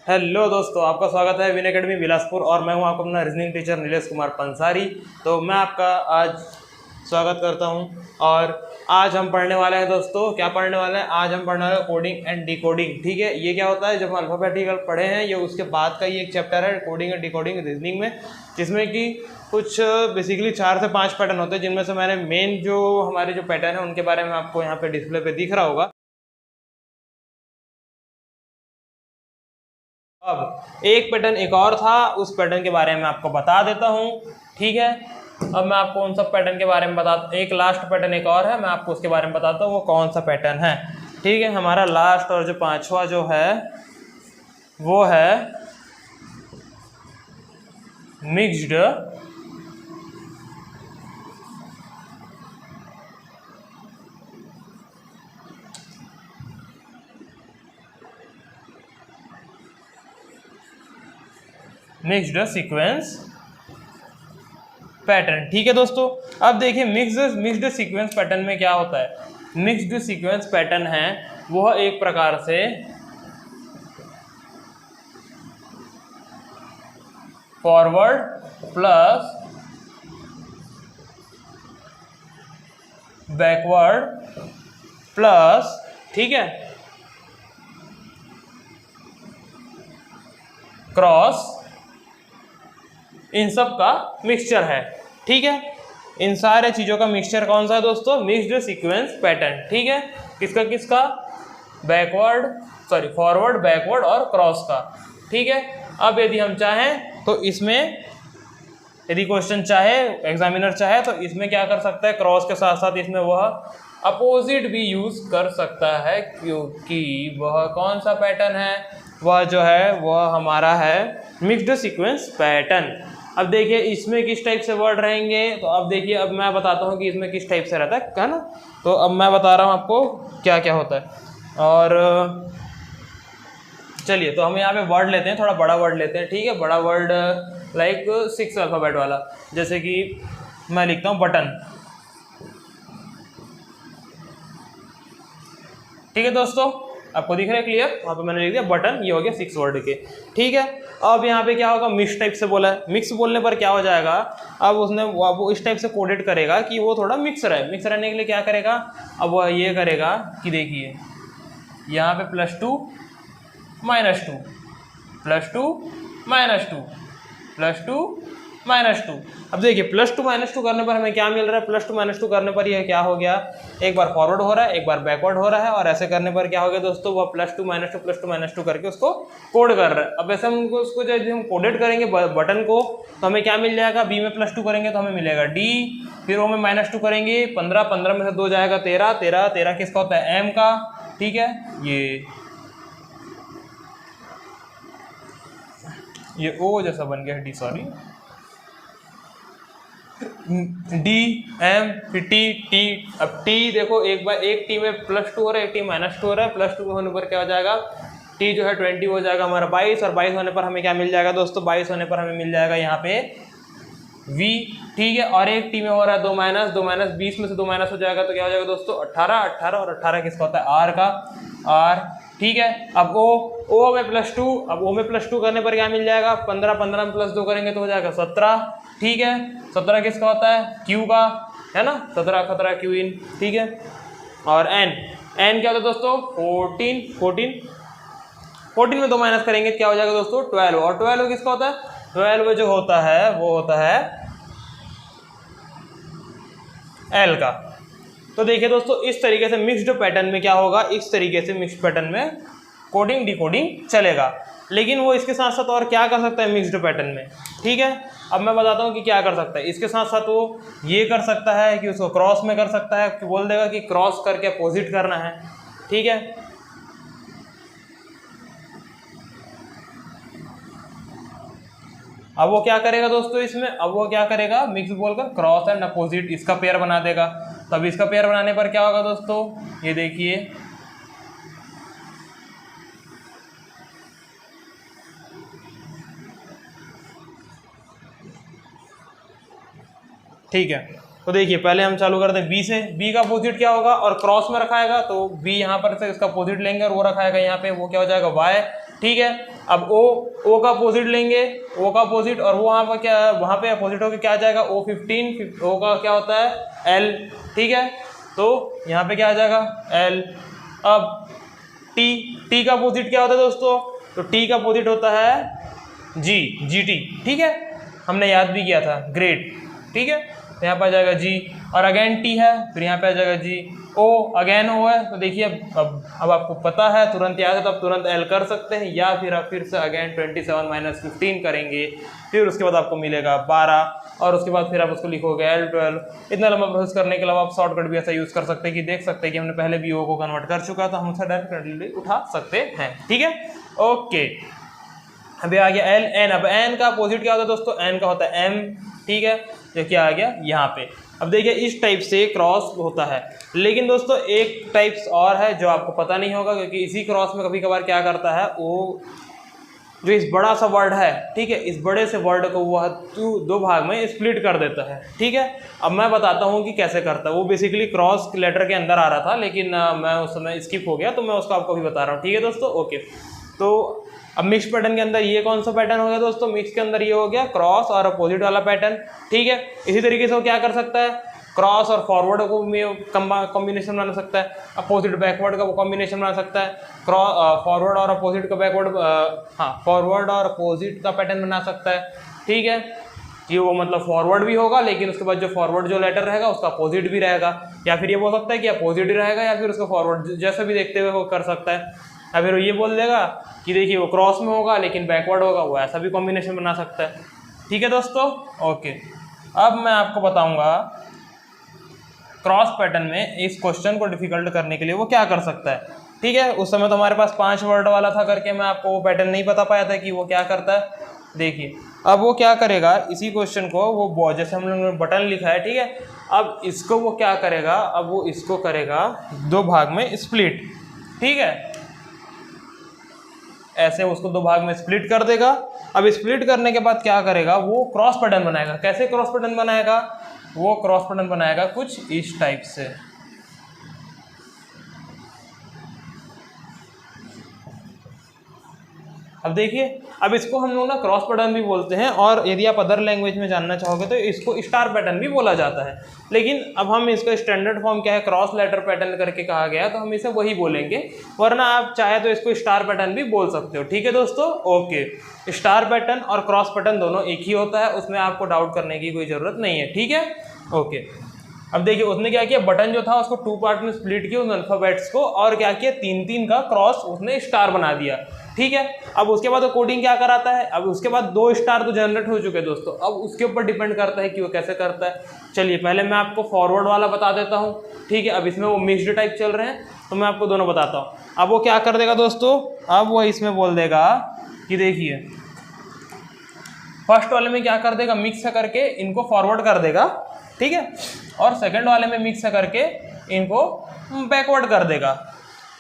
Hello दोस्तों, आपका स्वागत है विन एकेडमी बिलासपुर और मैं हूं आपका अपना रीजनिंग टीचर नीलेश कुमार पंसारी। तो मैं आपका आज स्वागत करता हूं और आज हम पढ़ने वाले हैं दोस्तों। क्या पढ़ने वाले हैं? आज हम पढ़ने वाले हैं कोडिंग एंड डिकोडिंग। ठीक है, ये क्या होता है? जब हम अल्फाबेटिकल पढ़े हैं ये उसके बाद का ये एक चैप्टर है कोडिंग एंड डिकोडिंग रीजनिंग में, जिसमें कि कुछ बेसिकली 4 से 5 पैटर्न होते हैं, जिनमें से मैंने मेन जो हमारे जो पैटर्न है उनके बारे में आपको यहाँ पे डिस्प्ले पे दिख रहा होगा। अब एक पैटर्न एक और था, उस पैटर्न के बारे में आपको बता देता हूँ। ठीक है, अब मैं आपको उन सब पैटर्न के बारे में एक लास्ट पैटर्न एक और है, मैं आपको उसके बारे में बताता हूँ वो कौन सा पैटर्न है। ठीक है, हमारा लास्ट और जो 5वां जो है वो है मिक्स्ड सीक्वेंस पैटर्न। ठीक है दोस्तों, अब देखिए मिक्स्ड सीक्वेंस पैटर्न में क्या होता है। मिक्स्ड सीक्वेंस पैटर्न है वह एक प्रकार से फॉरवर्ड प्लस बैकवर्ड प्लस, ठीक है, क्रॉस, इन सब का मिक्सचर है। ठीक है, इन सारे चीज़ों का मिक्सचर कौन सा है दोस्तों? Mixed sequence pattern. ठीक है, किसका किसका? फॉरवर्ड, बैकवर्ड और क्रॉस का। ठीक है, अब यदि हम चाहें तो इसमें, यदि क्वेश्चन चाहे, एग्जामिनर चाहे तो इसमें क्या कर सकता है? क्रॉस के साथ साथ इसमें वह अपोजिट भी यूज कर सकता है, क्योंकि वह कौन सा पैटर्न है? वह जो है वह हमारा है मिक्स्ड सीक्वेंस पैटर्न। अब देखिए इसमें किस टाइप से वर्ड रहेंगे, तो अब देखिए अब मैं बताता हूँ कि इसमें किस टाइप से रहता है ना। तो अब मैं बता रहा हूँ आपको क्या क्या होता है। और चलिए, तो हम यहाँ पे वर्ड लेते हैं, थोड़ा बड़ा वर्ड लेते हैं। ठीक है, बड़ा वर्ड लाइक 6 अल्फ़ाबेट वाला, जैसे कि मैं लिखता हूँ बटन। ठीक है दोस्तों, आपको दिख रहा है क्लियर? वहाँ पे मैंने लिख दिया बटन, ये हो गया 6 वर्ड के। ठीक है, अब यहाँ पे क्या होगा? मिक्स टाइप से बोला है। मिक्स बोलने पर क्या हो जाएगा? अब उसने वो इस टाइप से कोडेड करेगा कि वो थोड़ा मिक्स रहे। मिक्स रहने के लिए क्या करेगा? अब वह ये करेगा कि देखिए यहाँ पे +2 -2 +2 -2 +2 -2। अब देखिए +2 -2 करने पर हमें क्या मिल रहा है? +2 -2 करने पर यह क्या हो गया? एक बार फॉरवर्ड हो रहा है, एक बार बैकवर्ड हो रहा है, और ऐसे करने पर क्या हो गया दोस्तों? वह +2 -2 करके उसको कोड कर रहा है। अब ऐसे हम उसको जब हम कोडेड करेंगे बटन को, तो हमें क्या मिल जाएगा? बी में +2 करेंगे तो हमें मिलेगा D, फिर ओ में -2 करेंगे 15, 15 में से 2 जाएगा 13, 13, 13 किसका होता है? M का। ठीक है, ये O जैसा बन गया है, D सॉरी, D M फिर T। अब T देखो, एक बार एक T में +2 हो रहा है, एक T -2 हो रहा है। +2 होने पर क्या हो जाएगा? T जो है 20 हो जाएगा हमारा 22, और 22 होने पर हमें क्या मिल जाएगा दोस्तों? 22 होने पर हमें मिल जाएगा यहाँ पे V। ठीक है, और एक T में हो रहा है 2 -, 20 में से 2 माइनस हो जाएगा तो क्या हो जाएगा दोस्तों? 18, 18, और 18 किसका होता है? R का, R। ठीक है, अब O में +2, अब O में +2 करने पर क्या मिल जाएगा? 15, 15 में +2 करेंगे तो हो जाएगा 17। ठीक है, 17 किसका होता है? Q का, है ना, 17 खतरा Q इन। ठीक है, और N क्या होता है दोस्तों? 14 में 2 माइनस करेंगे क्या हो जाएगा दोस्तों? 12, और 12 किसका होता है? 12 जो होता है वो होता है L का। तो देखिए दोस्तों, इस तरीके से मिक्स्ड पैटर्न में क्या होगा? इस तरीके से मिक्स्ड पैटर्न में कोडिंग डिकोडिंग चलेगा। लेकिन वो इसके साथ साथ और क्या कर सकता है मिक्स्ड पैटर्न में? ठीक है, अब मैं बताता हूँ कि क्या कर सकता है। इसके साथ साथ वो ये कर सकता है कि उसको क्रॉस में कर सकता है, कि बोल देगा कि क्रॉस करके अपोजिट करना है। ठीक है, अब वो क्या करेगा दोस्तों इसमें? अब वो क्या करेगा? मिक्स बोलकर क्रॉस एंड अपोजिट इसका पेयर बना देगा। तब इसका पेयर बनाने पर क्या होगा दोस्तों? ये देखिए, ठीक है, तो देखिए पहले हम चालू करते हैं बी से। बी का अपोजिट क्या होगा? और क्रॉस में रखाएगा तो बी यहाँ पर से इसका अपोजिट लेंगे और वो रखाएगा यहाँ पे, वो क्या हो जाएगा? वाई। ठीक है, अब ओ का अपोजिट लेंगे, ओ का अपोजिट, और वो वहाँ पे अपोजिट होकर क्या आ जाएगा, O15, ओ का क्या होता है L, ठीक है, तो यहाँ पे क्या आ जाएगा L। अब T का अपोजिट क्या होता है दोस्तों, तो T का अपोजिट होता है GT, ठीक है, हमने याद भी किया था, ग्रेट, ठीक है, तो यहाँ पे आ जाएगा G, और अगेन T है, फिर यहाँ पे आ जाएगा G, O अगेन O है, तो देखिए अब आपको पता है, तुरंत याद है तो आप तुरंत L कर सकते हैं, या फिर आप फिर से अगेन 27 - 15 करेंगे, फिर उसके बाद आपको मिलेगा 12, और उसके बाद फिर आप उसको लिखोगे L12। इतना लंबा प्रोसेस करने के अलावा आप शॉर्टकट भी ऐसा यूज़ कर सकते हैं कि देख सकते हैं कि हमने पहले भी O को कन्वर्ट कर चुका, तो हम उसे डायरेक्ट उठा सकते हैं, ठीक है, ओके। अभी आ गया L N, अब N का अपोजिट क्या होता है दोस्तों, N का होता है M, ठीक है, जो क्या आ गया यहाँ पे। अब देखिए इस टाइप से क्रॉस होता है, लेकिन दोस्तों एक टाइप्स और है जो आपको पता नहीं होगा, क्योंकि इसी क्रॉस में कभी कभार क्या करता है वो, जो इस बड़ा सा वर्ड है, ठीक है, इस बड़े से वर्ड को वह दो भाग में स्प्लिट कर देता है, ठीक है। अब मैं बताता हूँ कि कैसे करता है। वो बेसिकली क्रॉस लेटर के अंदर आ रहा था, लेकिन मैं उस समय स्किप हो गया, तो मैं उसको आपको भी बता रहा हूँ, ठीक है दोस्तों, ओके। तो अब मिक्स पैटर्न के अंदर ये कौन सा पैटर्न हो गया दोस्तों, मिक्स के अंदर ये हो गया क्रॉस और अपोजिट वाला पैटर्न, ठीक है। इसी तरीके से वो क्या कर सकता है, क्रॉस और फॉरवर्ड को कॉम्बिनेशन बना सकता है, अपोजिट बैकवर्ड का कॉम्बिनेशन बना सकता है, फॉरवर्ड और अपोजिट का बैकवर्ड, फॉरवर्ड और अपोजिट का पैटर्न बना सकता है, ठीक है। कि वो मतलब फॉरवर्ड भी होगा, लेकिन उसके बाद जो फॉरवर्ड जो लेटर रहेगा उसका अपोजिट भी रहेगा, या फिर ये बोल सकता है कि अपोजिट ही रहेगा, या फिर उसका फॉरवर्ड, जैसे भी देखते हुए वो कर सकता है। या फिर ये बोल देगा कि देखिए वो क्रॉस में होगा लेकिन बैकवर्ड होगा, वो ऐसा भी कॉम्बिनेशन बना सकता है, ठीक है दोस्तों, ओके। अब मैं आपको बताऊंगा क्रॉस पैटर्न में इस क्वेश्चन को डिफिकल्ट करने के लिए वो क्या कर सकता है, ठीक है। उस समय तो हमारे पास 5 वर्ड वाला था करके मैं आपको वो पैटर्न नहीं बता पाया था कि वो क्या करता है। देखिए अब वो क्या करेगा, इसी क्वेश्चन को वो जैसे हम लोगों ने बटन लिखा है, ठीक है, अब इसको वो क्या करेगा, अब वो इसको करेगा 2 भाग में स्प्लिट, ठीक है, ऐसे उसको 2 भाग में स्प्लिट कर देगा। अब स्प्लिट करने के बाद क्या करेगा, वो क्रॉस पैटर्न बनाएगा। कैसे क्रॉस पैटर्न बनाएगा, वो क्रॉस पैटर्न बनाएगा कुछ इस टाइप से। अब देखिए, अब इसको हम लोग ना क्रॉस पैटर्न भी बोलते हैं, और यदि आप अदर लैंग्वेज में जानना चाहोगे तो इसको स्टार पैटर्न भी बोला जाता है, लेकिन अब हम इसका स्टैंडर्ड फॉर्म क्या है, क्रॉस लेटर पैटर्न करके कहा गया, तो हम इसे वही बोलेंगे, वरना आप चाहे तो इसको स्टार पैटर्न भी बोल सकते हो, ठीक है दोस्तों, ओके। स्टार पैटर्न और क्रॉस पैटर्न दोनों एक ही होता है, उसमें आपको डाउट करने की कोई ज़रूरत नहीं है, ठीक है, ओके। अब देखिए उसने क्या किया, बटन जो था उसको 2 पार्ट में स्प्लिट किया उन अल्फाबेट्स को, और क्या किया, 3-3 का क्रॉस उसने स्टार बना दिया, ठीक है। अब उसके बाद वो कोडिंग क्या कराता है, अब उसके बाद 2 स्टार तो जनरेट हो चुके दोस्तों, अब उसके ऊपर डिपेंड करता है कि वो कैसे करता है। चलिए पहले मैं आपको फॉरवर्ड वाला बता देता हूँ, ठीक है। अब इसमें वो मिक्स्ड टाइप चल रहे हैं, तो मैं आपको दोनों बताता हूँ। अब वो क्या कर देगा दोस्तों, अब वो इसमें बोल देगा कि देखिए फर्स्ट वाले में क्या कर देगा, मिक्स करके इनको फॉरवर्ड कर देगा, ठीक है, और सेकंड वाले में मिक्स करके इनको बैकवर्ड कर देगा।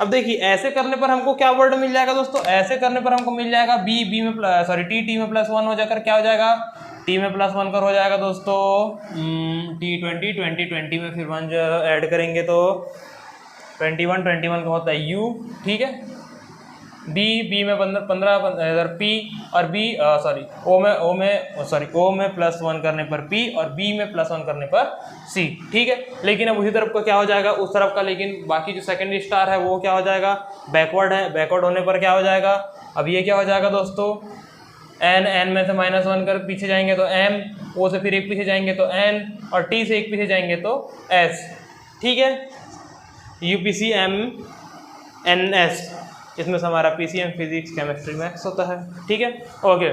अब देखिए ऐसे करने पर हमको क्या वर्ड मिल जाएगा दोस्तों, ऐसे करने पर हमको मिल जाएगा टी में +1 हो जाकर क्या हो जाएगा, टी में +1 कर हो जाएगा दोस्तों, T20 में फिर 1 ऐड करेंगे तो 21 का होता है U, ठीक है। बी में 15 पी, और ओ में +1 करने पर पी, और बी में +1 करने पर सी, ठीक है। लेकिन अब उसी तरफ का क्या हो जाएगा, उस तरफ का, लेकिन बाकी जो सेकेंड स्टार है वो क्या हो जाएगा, बैकवर्ड है, बैकवर्ड होने पर क्या हो जाएगा, अब ये क्या हो जाएगा दोस्तों, एन में से -1 कर पीछे जाएंगे तो एम, ओ से फिर 1 पीछे जाएंगे तो एन, और टी से 1 पीछे जाएंगे तो एस, ठीक है, UPCMNS, इसमें से हमारा PCM फिजिक्स केमिस्ट्री मैथ्स होता है, ठीक है, ओके।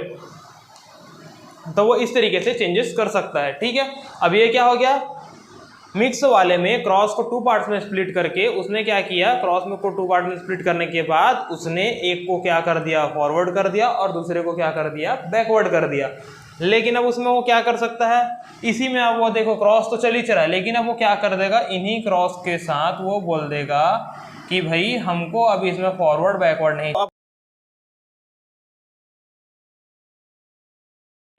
तो वो इस तरीके से चेंजेस कर सकता है, ठीक है। अब ये क्या हो गया, मिक्स वाले में क्रॉस को 2 पार्ट्स में स्प्लिट करके उसने क्या किया, क्रॉस में को 2 पार्ट में स्प्लिट करने के बाद उसने एक को क्या कर दिया, फॉरवर्ड कर दिया, और दूसरे को क्या कर दिया, बैकवर्ड कर दिया। लेकिन अब उसमें वो क्या कर सकता है, इसी में अब वो देखो क्रॉस तो चल ही चला है, लेकिन अब वो क्या कर देगा, इन्हीं क्रॉस के साथ वो बोल देगा कि भाई हमको अब इसमें फॉरवर्ड बैकवर्ड नहीं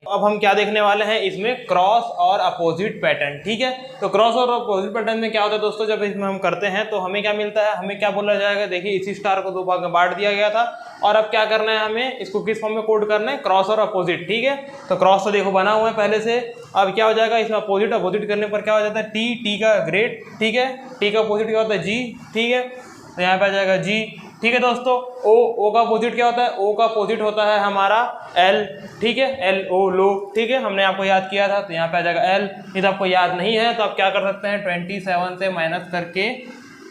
अब हम क्या देखने वाले हैं इसमें, क्रॉस और अपोजिट पैटर्न। ठीक है, तो क्रॉस और अपोजिट पैटर्न में क्या होता है दोस्तों, जब इसमें हम करते हैं तो हमें क्या मिलता है, हमें क्या बोला जाएगा, देखिए इसी स्टार को दो भाग में बांट दिया गया था और अब क्या करना है, हमें इसको किस फॉर्म में कोड करना है, क्रॉस और अपोजिट। ठीक है, तो क्रॉस तो देखो बना हुआ है पहले से, अब क्या हो जाएगा इसमें अपोजिट, अपोजिट करने पर क्या हो जाता है, टी, टी का ग्रेड। ठीक है, टी का अपोजिट क्या होता है, जी। ठीक है, तो यहाँ पे आ जाएगा जी। ठीक है दोस्तों, ओ, ओ का अपोजिट क्या होता है, ओ का अपोजिट होता है हमारा एल। ठीक है, एल ओ लो। ठीक है, हमने आपको याद किया था, तो यहाँ पे आ जाएगा एल। यदि आपको याद नहीं है तो आप क्या कर सकते हैं, 27 से माइनस करके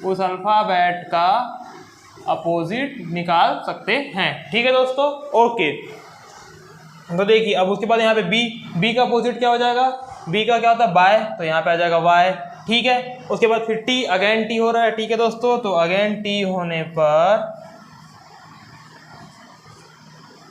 उस अल्फाबेट का अपोजिट निकाल सकते हैं। ठीक है दोस्तों, ओके। तो देखिए अब उसके बाद यहाँ पे बी, बी का अपोजिट क्या हो जाएगा, बी का क्या होता है, बाय, तो यहाँ पे आ जाएगा वाई। ठीक है, उसके बाद फिर टी, अगेन टी हो रहा है। ठीक है दोस्तों, तो अगेन टी होने पर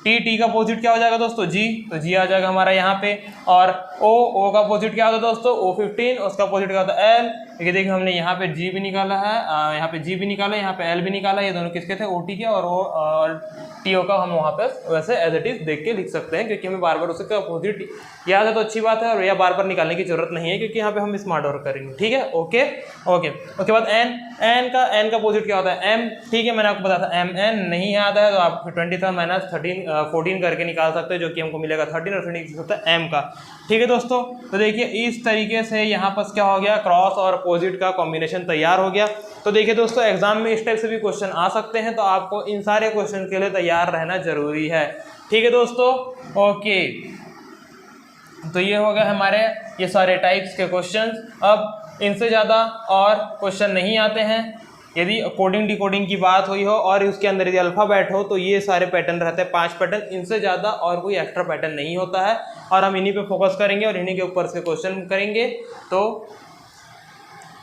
टी, टी का अपोजिट क्या हो जाएगा दोस्तों, जी, तो जी आ जाएगा हमारा यहाँ पे। और ओ, ओ का अपोजिट क्या होता है दोस्तों, O15, उसका अपोजिट क्या होता है एल। ये देखिए हमने यहाँ पे जी भी निकाला है, यहाँ पे जी भी निकाला है, यहाँ पे एल भी निकाला है, ये दोनों किसके थे, ओटी के, और ओ टीओ का हम वहाँ पे वैसे एज इट इज देख के लिख सकते हैं, क्योंकि हमें बार बार उसका अपोजिट याद है तो अच्छी बात है, और यह बार बार निकालने की जरूरत नहीं है क्योंकि यहाँ पे हम स्मार्ट वर्क करेंगे। ठीक है, ओके ओके। उसके बाद एन, एन का अपोजिट क्या होता है, एम। ठीक है, मैंने आपको बताया था एम एन, नहीं याद है तो आप 27 माइनस 14 करके निकाल सकते हैं, जो कि हमको मिलेगा 13, और 13 होता है एम का। ठीक है दोस्तों, तो देखिए इस तरीके से यहाँ पर क्या हो गया, क्रॉस और अपोजिट का कॉम्बिनेशन तैयार हो गया। तो देखिए दोस्तों, एग्जाम में इस टाइप से भी क्वेश्चन आ सकते हैं, तो आपको इन सारे क्वेश्चन के लिए तैयार रहना जरूरी है। ठीक है दोस्तों, ओके। तो ये हो गया हमारे ये सारे टाइप्स के क्वेश्चन। अब इनसे ज़्यादा और क्वेश्चन नहीं आते हैं। यदि कोडिंग डिकोडिंग की बात हुई हो और उसके अंदर यदि अल्फ़ाबेट हो तो ये सारे पैटर्न रहते हैं, 5 पैटर्न, इनसे ज़्यादा और कोई एक्स्ट्रा पैटर्न नहीं होता है, और हम इन्हीं पे फोकस करेंगे और इन्हीं के ऊपर से क्वेश्चन करेंगे। तो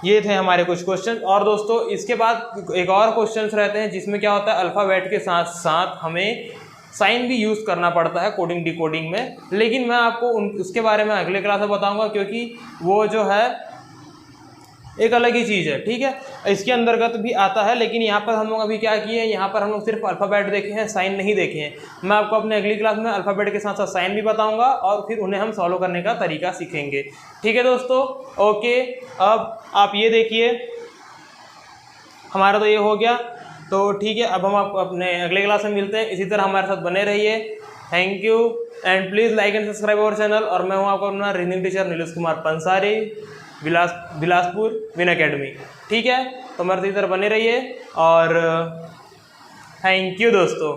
ये थे हमारे कुछ क्वेश्चन। और दोस्तों इसके बाद एक और क्वेश्चन रहते हैं जिसमें क्या होता है, अल्फ़ाबेट के साथ साथ हमें साइन भी यूज़ करना पड़ता है कोडिंग डिकोडिंग में, लेकिन मैं आपको उसके बारे में अगले क्लास में बताऊंगा, क्योंकि वो जो है एक अलग ही चीज़ है। ठीक है, इसके अंतर्गत भी आता है, लेकिन यहाँ पर हम लोग अभी क्या किए हैं, यहाँ पर हम लोग सिर्फ अल्फ़ाबेट देखे हैं, साइन नहीं देखे हैं। मैं आपको अपने अगली क्लास में अल्फ़ाबेट के साथ साथ साइन भी बताऊंगा और फिर उन्हें हम सॉल्व करने का तरीका सीखेंगे। ठीक है दोस्तों, ओके। अब आप ये देखिए, हमारा तो ये हो गया, तो ठीक है, अब हम आपको अपने अगले क्लास में मिलते हैं। इसी तरह हमारे साथ बने रहिए। Thank you and please like and subscribe our channel. और मैं हूँ आपका अपना reasoning teacher Nilesh Kumar Pansari, Bilaspur win academy. ठीक है, तो हमारे इधर बने रहिए और थैंक यू दोस्तों।